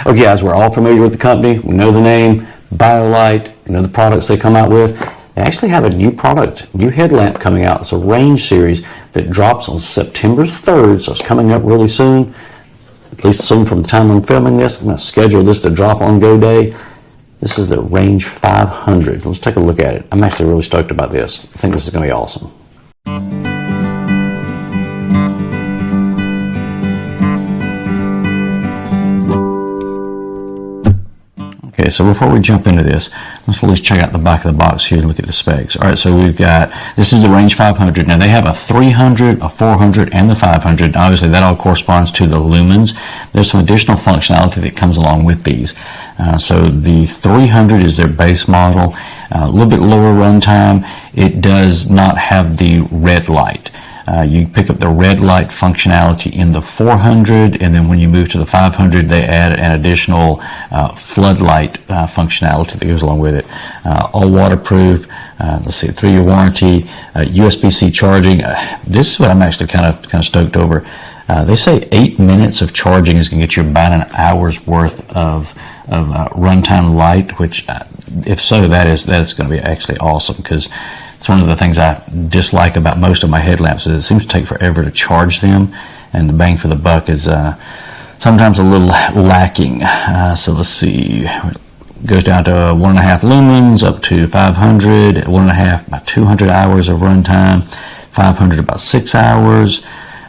Okay, guys, we're all familiar with the company. We know the name, BioLite. We know the products they come out with. They actually have a new product, new headlamp coming out. It's a Range series that drops on September 3rd, so it's coming up really soon. At least soon from the time I'm filming this. I'm going to schedule this to drop on go day. This is the Range 500. Let's take a look at it. I'm actually really stoked about this. I think this is going to be awesome. Okay, so before we jump into this, let's at least check out the back of the box here and look at the specs. All right, so we've got, this is the Range 500. Now they have a 300, a 400, and the 500. Obviously that all corresponds to the lumens. There's some additional functionality that comes along with these. So the 300 is their base model, a little bit lower runtime. It does not have the red light. You pick up the red light functionality in the 400, and then when you move to the 500, they add an additional floodlight functionality that goes along with it. All waterproof, let's see, 3-year warranty, USB-C charging. This is what I'm actually kind of stoked over. They say 8 minutes of charging is going to get you about an hour's worth of runtime light, which, if so, that's going to be actually awesome, because it's one of the things I dislike about most of my headlamps is it seems to take forever to charge them, and the bang for the buck is sometimes a little lacking. So let's see, it goes down to 1.5 lumens up to 500, 1.5 about 200 hours of runtime, 500 about 6 hours.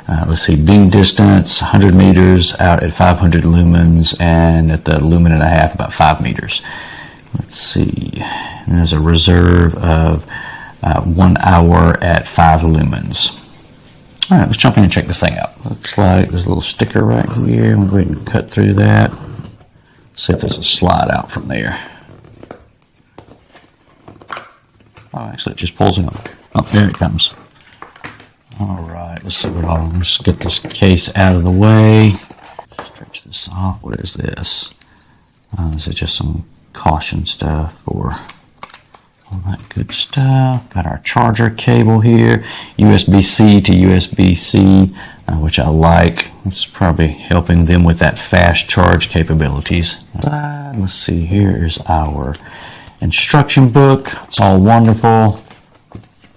Let's see, beam distance 100 meters out at 500 lumens, and at the lumen and a half about 5 meters. Let's see, and there's a reserve of 1 hour at 5 lumens. All right, let's jump in and check this thing out. Looks like there's a little sticker right here. We'll go ahead and cut through that. See if there's a slide out from there. Oh, actually, it just pulls out. Oh, there it comes. All right, let's see what I'll just get this case out of the way. Stretch this off. What is this? This is just some caution stuff for all that good stuff. Got our charger cable here, USB-C to USB-C, which I like. It's probably helping them with that fast charge capabilities. Let's see, here is our instruction book. It's all wonderful.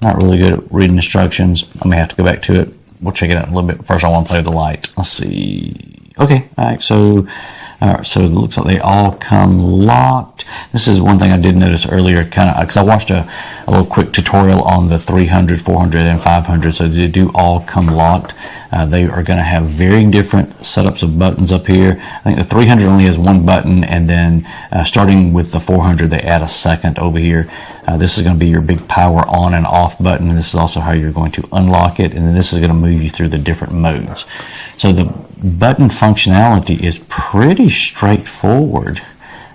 Not really good at reading instructions. I may have to go back to it. We'll check it out in a little bit. First, I want to play with the light. Let's see. Okay, all right, so it looks like they all come locked. This is one thing I did notice earlier, kind of, because I watched a little quick tutorial on the 300, 400, and 500, so they do all come locked. They are going to have varying different setups of buttons up here. I think the 300 only has one button, and then starting with the 400, they add a second over here. This is going to be your big power on and off button, and this is also how you're going to unlock it, and then this is going to move you through the different modes. So the button functionality is pretty straightforward.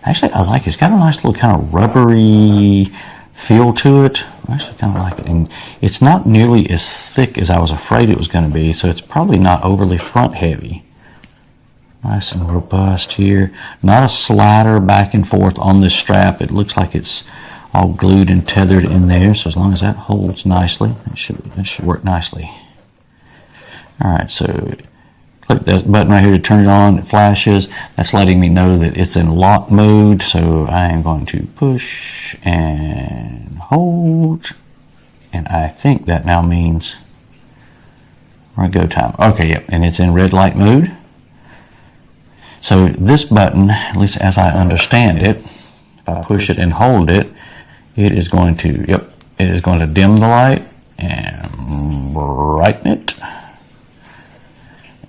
Actually, I like it. It's got a nice little kind of rubbery feel to it. I actually kind of like it. And it's not nearly as thick as I was afraid it was going to be, so it's probably not overly front heavy. Nice and robust here. Not a slider back and forth on this strap. It looks like it's all glued and tethered in there, so as long as that holds nicely, it should work nicely. Alright, so click this button right here to turn it on. It flashes. That's letting me know that it's in lock mode, so I am going to push and hold, and I think that now means we're go time. Okay, yep, and it's in red light mode. So this button, at least as I understand it, if I push it and hold it, it is going to, yep, it is going to dim the light and brighten it.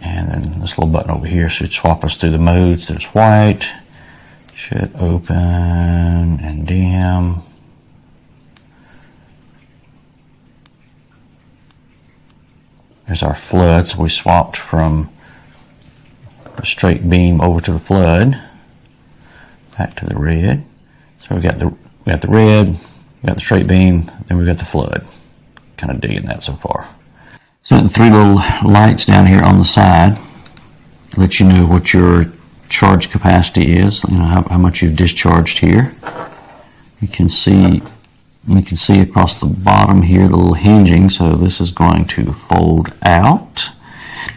And then this little button over here should swap us through the modes. There's white, should open and dim. There's our flood, so we swapped from a straight beam over to the flood, back to the red. So we got the red, we got the straight beam, then we got the flood. Kind of digging that so far. So the 3 little lights down here on the side let you know what your charge capacity is, you know, how much you've discharged here. You can see across the bottom here the little hinging, so this is going to fold out.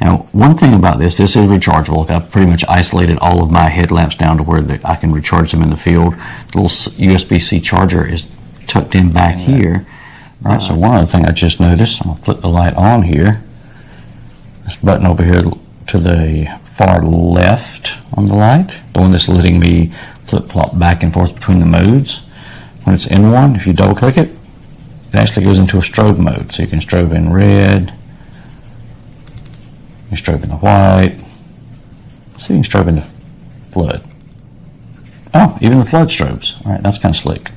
Now, one thing about this is rechargeable. I've pretty much isolated all of my headlamps down to where I can recharge them in the field. The little USB-C charger is tucked in back here. All right, so one other thing I just noticed, I'm going to flip the light on here. This button over here to the far left on the light, the one that's letting me flip-flop back and forth between the modes. When it's in one, if you double-click it, it actually goes into a strobe mode. So you can strobe in red, you strobe in the white, so you can strobe in the flood. Oh, even the flood strobes. All right, that's kind of slick.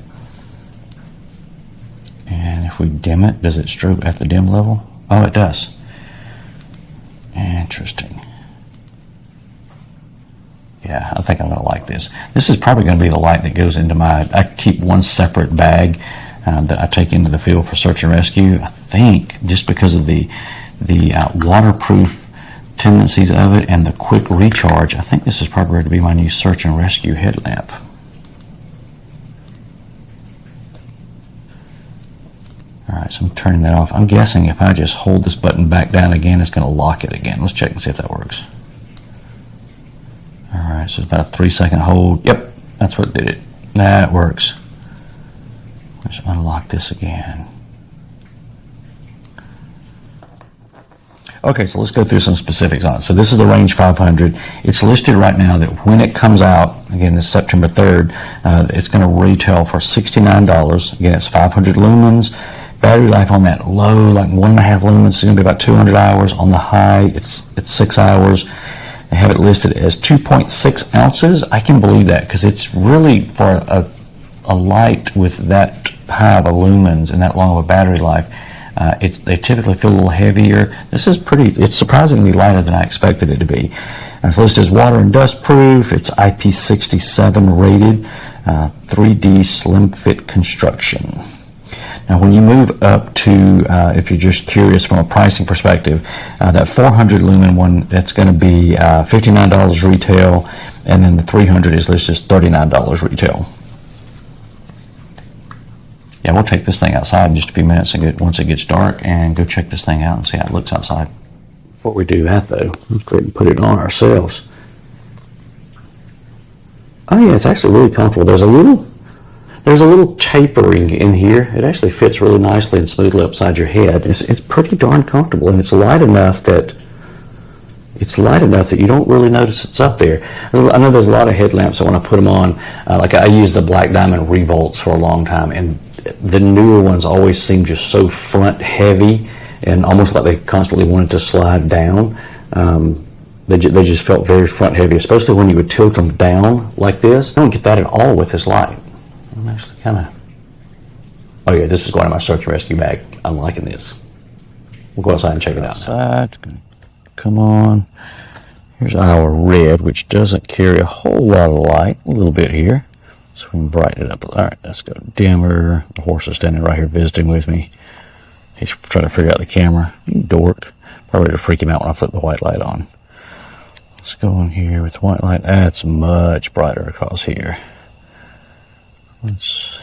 And if we dim it, does it strobe at the dim level? Oh, it does. Interesting. Yeah, I think I'm going to like this. This is probably going to be the light that goes into I keep one separate bag that I take into the field for search and rescue. I think just because of the waterproof tendencies of it and the quick recharge, I think this is probably going to be my new search and rescue headlamp. Alright, so I'm turning that off. I'm guessing if I just hold this button back down again, it's going to lock it again. Let's check and see if that works. Alright, so it's about a 3-second hold. Yep, that's what did it. That works. Let's unlock this again. Okay, so let's go through some specifics on it. So this is the Range 500. It's listed right now that when it comes out, again, this September 3rd, it's going to retail for $69. Again, it's 500 lumens. Battery life on that low, like 1.5 lumens, is going to be about 200 hours. On the high, it's 6 hours. They have it listed as 2.6 ounces. I can believe that because it's really, for a light with that high of a lumens and that long of a battery life, they typically feel a little heavier. This is it's surprisingly lighter than I expected it to be. It's listed as water and dust proof. It's IP67 rated, 3D slim fit construction. Now, when you move up to, if you're just curious from a pricing perspective, that 400 lumen one, that's going to be $59 retail, and then the 300 is listed as $39 retail. Yeah, we'll take this thing outside in just a few minutes once it gets dark and go check this thing out and see how it looks outside. Before we do that, though, let's go ahead and put it on ourselves. Oh yeah, it's actually really comfortable. There's a little tapering in here. It actually fits really nicely and smoothly upside your head. It's pretty darn comfortable, and it's light enough that you don't really notice it's up there. I know there's a lot of headlamps that when I put them on, like I used the Black Diamond Revolts for a long time, and the newer ones always seem just so front heavy and almost like they constantly wanted to slide down. They just felt very front heavy, especially when you would tilt them down like this. I don't get that at all with this light. I'm actually kind of... Oh yeah, this is going in my search and rescue bag. I'm liking this. We'll go outside and check it out now. Come on. Here's our red, which doesn't carry a whole lot of light. A little bit here. So we can brighten it up. All right, let's go dimmer. The horse is standing right here visiting with me. He's trying to figure out the camera. You dork. Probably to freak him out when I flip the white light on. Let's go in here with the white light. That's much brighter across here. Let's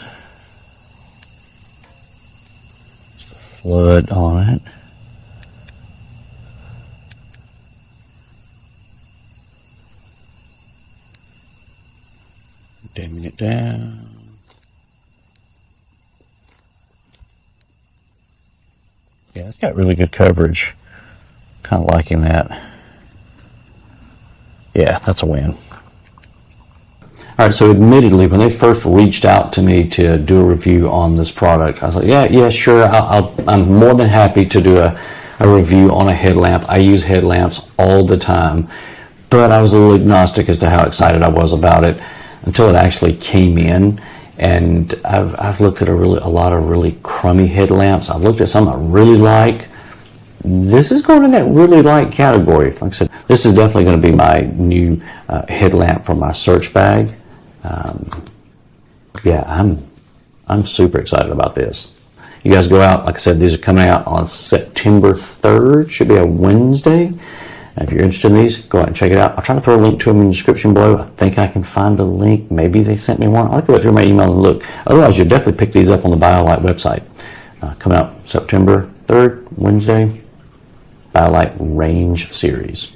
flood on it. Dimming it down. Yeah, it's got really good coverage. Kind of liking that. Yeah, that's a win. All right, so admittedly, when they first reached out to me to do a review on this product, I was like, yeah, sure, I'm more than happy to do a review on a headlamp. I use headlamps all the time, but I was a little agnostic as to how excited I was about it until it actually came in. And I've looked at a lot of really crummy headlamps. I've looked at some I really like. This is going in that really light category. Like I said, this is definitely going to be my new headlamp for my search bag. Yeah, I'm super excited about this. You guys go out, like I said, these are coming out on September 3rd. Should be a Wednesday. If you're interested in these, go ahead and check it out. I'll try to throw a link to them in the description below. I think I can find a link. Maybe they sent me one. I'll go through my email and look. Otherwise, you'll definitely pick these up on the BioLite website. Coming out September 3rd, Wednesday. BioLite Range series.